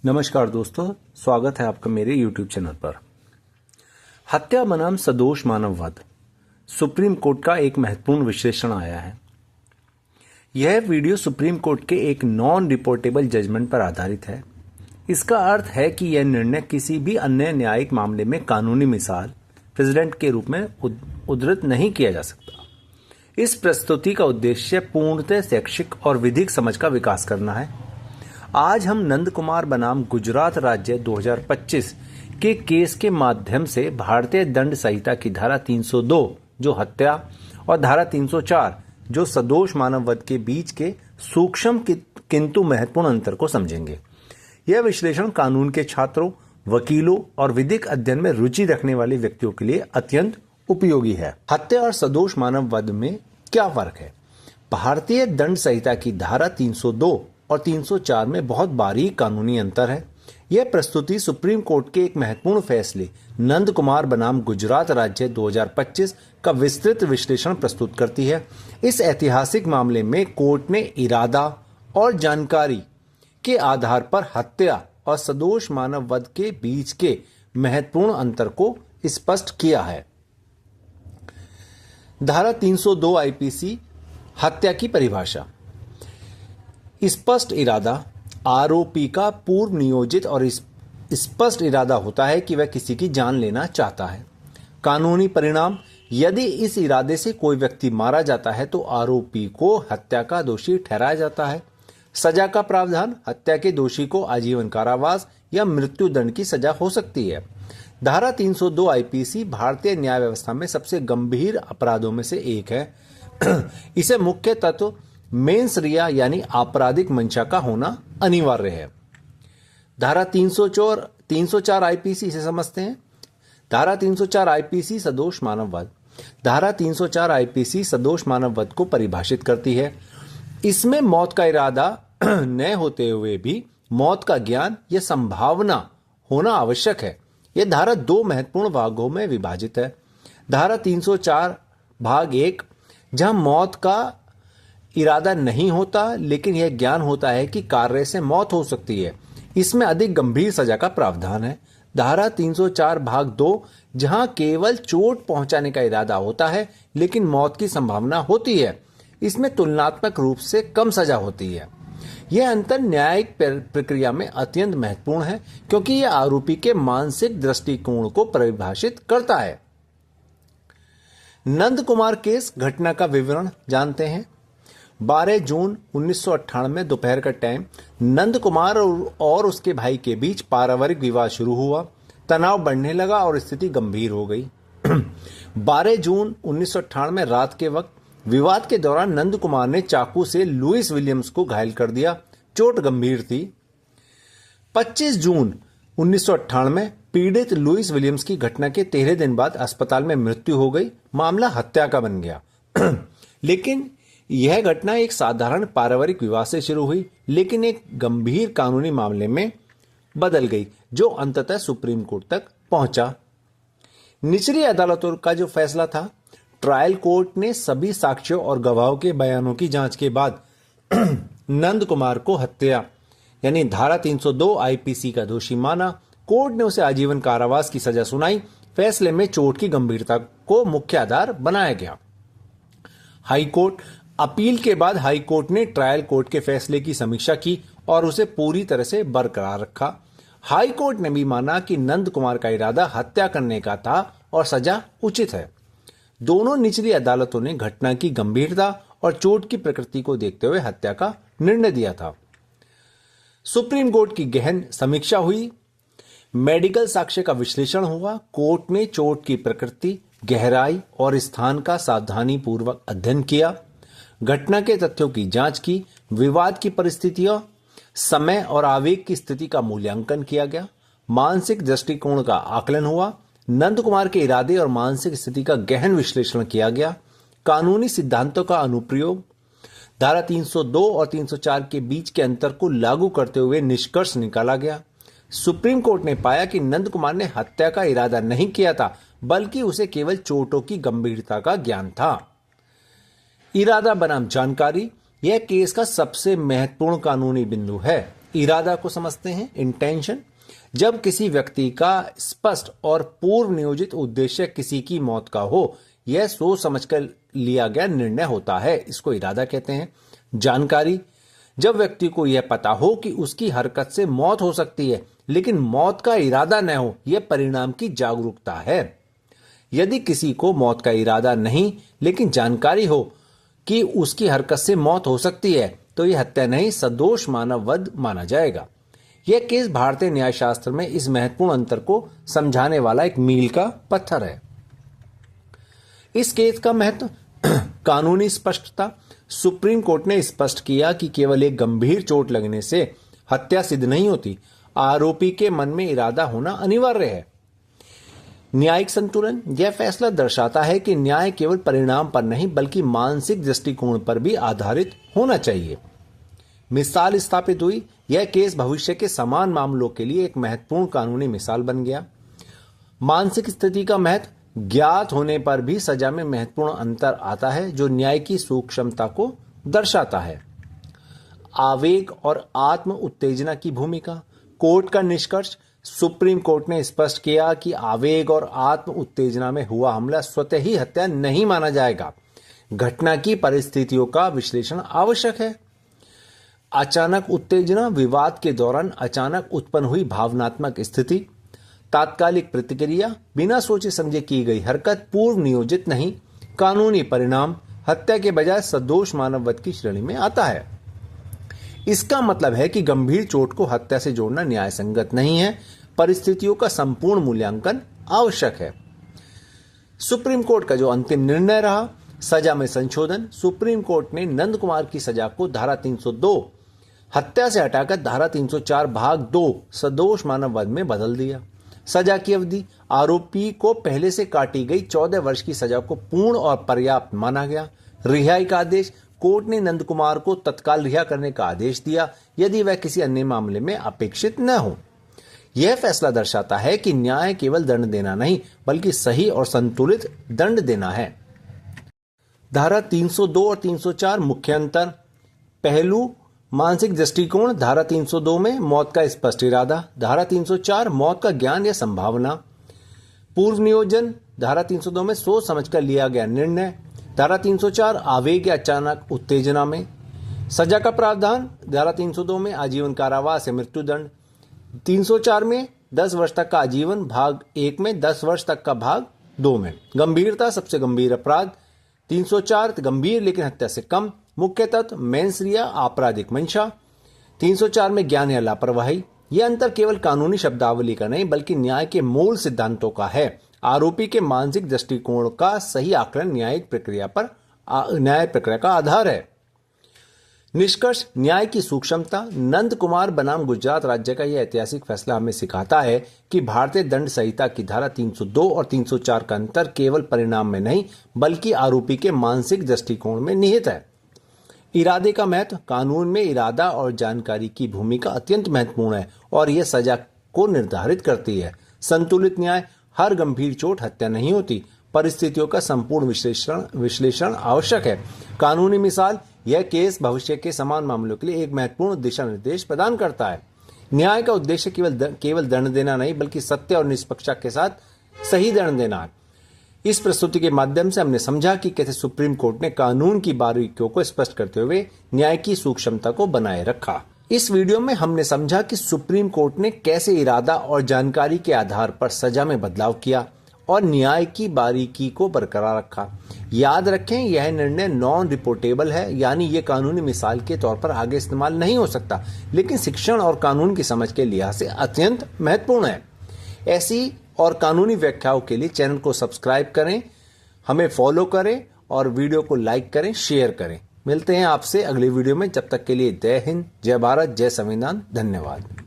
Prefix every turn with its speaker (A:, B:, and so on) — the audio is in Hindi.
A: नमस्कार दोस्तों, स्वागत है आपका मेरे YouTube चैनल पर। हत्या बनाम सदोष मानववध, सुप्रीम कोर्ट का एक महत्वपूर्ण विश्लेषण आया है। यह वीडियो सुप्रीम कोर्ट के एक नॉन रिपोर्टेबल जजमेंट पर आधारित है। इसका अर्थ है कि यह निर्णय किसी भी अन्य न्यायिक मामले में कानूनी मिसाल प्रेसिडेंट के रूप में उद्धृत नहीं किया जा सकता। इस प्रस्तुति का उद्देश्य पूर्णतः शैक्षिक और विधिक समझ का विकास करना है। आज हम नंद कुमार बनाम गुजरात राज्य 2025 के केस के माध्यम से भारतीय दंड संहिता की धारा 302 जो हत्या और धारा 304 जो सदोष मानववध के बीच के सूक्ष्म किंतु महत्वपूर्ण अंतर को समझेंगे। यह विश्लेषण कानून के छात्रों, वकीलों और विधिक अध्ययन में रुचि रखने वाले व्यक्तियों के लिए अत्यंत उपयोगी है। हत्या और सदोष मानववध में क्या फर्क है? भारतीय दंड संहिता की धारा 302 और 304 में बहुत बारीक कानूनी अंतर है। यह प्रस्तुति सुप्रीम कोर्ट के एक महत्वपूर्ण फैसले नंद कुमार बनाम गुजरात राज्य 2025 का विस्तृत विश्लेषण प्रस्तुत करती है। इस ऐतिहासिक मामले में कोर्ट ने इरादा और जानकारी के आधार पर हत्या और सदोष मानववध के बीच के महत्वपूर्ण अंतर को स्पष्ट किया है। धारा 302 आईपीसी हत्या की परिभाषा। स्पष्ट इरादा आरोपी का पूर्व नियोजित और स्पष्ट इरादा होता है कि वह किसी की जान लेना चाहता है। कानूनी परिणाम, यदि इस इरादे से कोई व्यक्ति मारा जाता है तो आरोपी को हत्या का दोषी ठहराया जाता है। सजा का प्रावधान, हत्या के दोषी को आजीवन कारावास या मृत्यु दंड की सजा हो सकती है। धारा 302 आईपीसी भारतीय न्याय व्यवस्था में सबसे गंभीर अपराधों में से एक है। इसे मुख्य तत्व मेंस रिया यानी आपराधिक मंशा का होना अनिवार्य है। धारा 304 आईपीसी इसे समझते हैं। धारा 304 आईपीसी सदोष मानववध। धारा 304 आईपीसी सदोष मानववध को परिभाषित करती है। इसमें मौत का इरादा न होते हुए भी मौत का ज्ञान या संभावना होना आवश्यक है। यह धारा दो महत्वपूर्ण भागों में विभाजित है। धारा 304 भाग 1, जहां मौत का इरादा नहीं होता लेकिन यह ज्ञान होता है कि कार्य से मौत हो सकती है, इसमें अधिक गंभीर सजा का प्रावधान है। धारा 304 भाग 2, जहां केवल चोट पहुंचाने का इरादा होता है लेकिन मौत की संभावना होती है, इसमें तुलनात्मक रूप से कम सजा होती है। यह अंतर न्यायिक प्रक्रिया में अत्यंत महत्वपूर्ण है क्योंकि यह आरोपी के मानसिक दृष्टिकोण को परिभाषित करता है। नंद कुमार केस घटना का विवरण जानते हैं। 12 जून 1998 दोपहर का टाइम नंद कुमार और उसके भाई के बीच पारिवारिक विवाद शुरू हुआ। तनाव बढ़ने लगा और स्थिति गंभीर हो गई। 12 जून 1998 रात के वक्त विवाद के दौरान नंद कुमार ने चाकू से लुइस विलियम्स को घायल कर दिया। चोट गंभीर थी। 25 जून 1998 पीड़ित लुइस विलियम्स की घटना के 13 दिन बाद अस्पताल में मृत्यु हो गई। मामला हत्या का बन गया। लेकिन यह घटना एक साधारण पारिवारिक विवाद से शुरू हुई लेकिन एक गंभीर कानूनी मामले में बदल गई जो अंततः सुप्रीम कोर्ट तक पहुंचा। निचली अदालतों का जो फैसला था, ट्रायल कोर्ट ने सभी साक्ष्यों और गवाहों के बयानों की जांच के बाद नंद कुमार को हत्या यानी धारा 302 आईपीसी का दोषी माना। कोर्ट ने उसे आजीवन कारावास की सजा सुनाई। फैसले में चोट की गंभीरता को मुख्य आधार बनाया गया। हाई कोर्ट अपील के बाद हाई कोर्ट ने ट्रायल कोर्ट के फैसले की समीक्षा की और उसे पूरी तरह से बरकरार रखा। हाई कोर्ट ने भी माना कि नंद कुमार का इरादा हत्या करने का था और सजा उचित है। दोनों निचली अदालतों ने घटना की गंभीरता और चोट की प्रकृति को देखते हुए हत्या का निर्णय दिया था। सुप्रीम कोर्ट की गहन समीक्षा हुई। मेडिकल साक्ष्य का विश्लेषण हुआ। कोर्ट ने चोट की प्रकृति, गहराई और स्थान का सावधानी पूर्वक अध्ययन किया। घटना के तथ्यों की जांच की। विवाद की परिस्थितियों, समय और आवेग की स्थिति का मूल्यांकन किया गया। मानसिक दृष्टिकोण का आकलन हुआ। नंद कुमार के इरादे और मानसिक स्थिति का गहन विश्लेषण किया गया। कानूनी सिद्धांतों का अनुप्रयोग, धारा 302 और 304 के बीच के अंतर को लागू करते हुए निष्कर्ष निकाला गया। सुप्रीम कोर्ट ने पाया कि नंद कुमार ने हत्या का इरादा नहीं किया था बल्कि उसे केवल चोटों की गंभीरता का ज्ञान था। इरादा बनाम जानकारी, यह केस का सबसे महत्वपूर्ण कानूनी बिंदु है। इरादा को समझते हैं, इंटेंशन। जब किसी व्यक्ति का स्पष्ट और पूर्व नियोजित उद्देश्य किसी की मौत का हो, यह सोच समझकर लिया गया निर्णय होता है, इसको इरादा कहते हैं। जानकारी, जब व्यक्ति को यह पता हो कि उसकी हरकत से मौत हो सकती है लेकिन मौत का इरादा न हो, यह परिणाम की जागरूकता है। यदि किसी को मौत का इरादा नहीं लेकिन जानकारी हो कि उसकी हरकत से मौत हो सकती है तो यह हत्या नहीं, सदोष मानव वध माना जाएगा। यह केस भारतीय न्यायशास्त्र में इस महत्वपूर्ण अंतर को समझाने वाला एक मील का पत्थर है। इस केस का महत्व, कानूनी स्पष्टता। सुप्रीम कोर्ट ने स्पष्ट किया कि केवल एक गंभीर चोट लगने से हत्या सिद्ध नहीं होती, आरोपी के मन में इरादा होना अनिवार्य है। न्यायिक संतुलन, यह फैसला दर्शाता है कि न्याय केवल परिणाम पर नहीं बल्कि मानसिक दृष्टिकोण पर भी आधारित होना चाहिए। मिसाल स्थापित हुई, यह केस भविष्य के समान मामलों के लिए एक महत्वपूर्ण कानूनी मिसाल बन गया। मानसिक स्थिति का महत्व, ज्ञात होने पर भी सजा में महत्वपूर्ण अंतर आता है जो न्याय की सूक्ष्मता को दर्शाता है। आवेग और आत्म उत्तेजना की भूमिका, कोर्ट का निष्कर्ष, सुप्रीम कोर्ट ने स्पष्ट किया कि आवेग और आत्म उत्तेजना में हुआ हमला स्वतः ही हत्या नहीं माना जाएगा। घटना की परिस्थितियों का विश्लेषण आवश्यक है। अचानक उत्तेजना, विवाद के दौरान अचानक उत्पन्न हुई भावनात्मक स्थिति। तात्कालिक प्रतिक्रिया, बिना सोचे समझे की गई हरकत, पूर्व नियोजित नहीं। कानूनी परिणाम, हत्या के बजाय सदोष मानव वध की श्रेणी में आता है। इसका मतलब है कि गंभीर चोट को हत्या से जोड़ना न्याय संगत नहीं है। परिस्थितियों का संपूर्ण मूल्यांकन आवश्यक है। सुप्रीम कोर्ट का जो अंतिम निर्णय रहा, सजा में संशोधन। सुप्रीम कोर्ट ने नंद कुमार की सजा को धारा 302 हत्या से हटाकर धारा 304 भाग 2 सदोष मानव वध में बदल दिया। सजा की अवधि, आरोपी को पहले से काटी गई 14 वर्ष की सजा को पूर्ण और पर्याप्त माना गया। रिहाई का आदेश, कोर्ट ने नंद कुमार को तत्काल रिहा करने का आदेश दिया यदि वह किसी अन्य मामले में अपेक्षित न हो। यह फैसला दर्शाता है कि न्याय केवल दंड देना नहीं बल्कि सही और संतुलित दंड देना है। धारा 302 और 304 मुख्य अंतर। पहलू, मानसिक दृष्टिकोण। धारा 302 में मौत का स्पष्ट इरादा, धारा 304 मौत का ज्ञान या संभावना। पूर्व नियोजन, धारा 302 में सोच समझकर लिया गया निर्णय, धारा 304 आवेग या अचानक उत्तेजना में। सजा का प्रावधान, धारा 302 में आजीवन कारावास या मृत्युदंड, 304 में 10 वर्ष तक का आजीवन, भाग 1 में 10 वर्ष तक का भाग 2 में। गंभीरता, सबसे गंभीर अपराध, 304 गंभीर लेकिन हत्या से कम। मुख्य तत्व, मेंसरिया, आपराधिक मंशा। 304 में ज्ञान या लापरवाही। यह अंतर केवल कानूनी शब्दावली का नहीं बल्कि न्याय के मूल सिद्धांतों का है। आरोपी के मानसिक दृष्टिकोण का सही आकलन न्यायिक प्रक्रिया का आधार है। निष्कर्ष, न्याय की सूक्ष्मता। नंद कुमार बनाम गुजरात राज्य का यह ऐतिहासिक फैसला हमें सिखाता है कि भारतीय दंड संहिता की धारा 302 और 304 का अंतर केवल परिणाम में नहीं बल्कि आरोपी के मानसिक दृष्टिकोण में निहित है। इरादे का महत्व, कानून में इरादा और जानकारी की भूमिका अत्यंत महत्वपूर्ण है और यह सजा को निर्धारित करती है। संतुलित न्याय, हर गंभीर चोट हत्या नहीं होती, परिस्थितियों का संपूर्ण विश्लेषण आवश्यक है। कानूनी मिसाल, यह केस भविष्य के समान मामलों के लिए एक महत्वपूर्ण दिशा निर्देश प्रदान करता है। न्याय का उद्देश्य केवल दंड देना नहीं बल्कि सत्य और निष्पक्षता के साथ सही दंड देना है। इस प्रस्तुति के माध्यम से हमने समझा कि कैसे सुप्रीम कोर्ट ने कानून की बारीकियों को स्पष्ट करते हुए न्याय की सूक्ष्मता को बनाए रखा। इस वीडियो में हमने समझा कि सुप्रीम कोर्ट ने कैसे इरादा और जानकारी के आधार पर सजा में बदलाव किया और न्याय की बारीकी को बरकरार रखा। याद रखें, यह निर्णय नॉन रिपोर्टेबल है, यानी यह कानूनी मिसाल के तौर पर आगे इस्तेमाल नहीं हो सकता, लेकिन शिक्षण और कानून की समझ के लिहाज से अत्यंत महत्वपूर्ण है। ऐसी और कानूनी व्याख्याओं के लिए चैनल को सब्सक्राइब करें, हमें फॉलो करें और वीडियो को लाइक करें, शेयर करें। मिलते हैं आपसे अगली वीडियो में। जब तक के लिए जय हिंद, जय भारत, जय संविधान। धन्यवाद।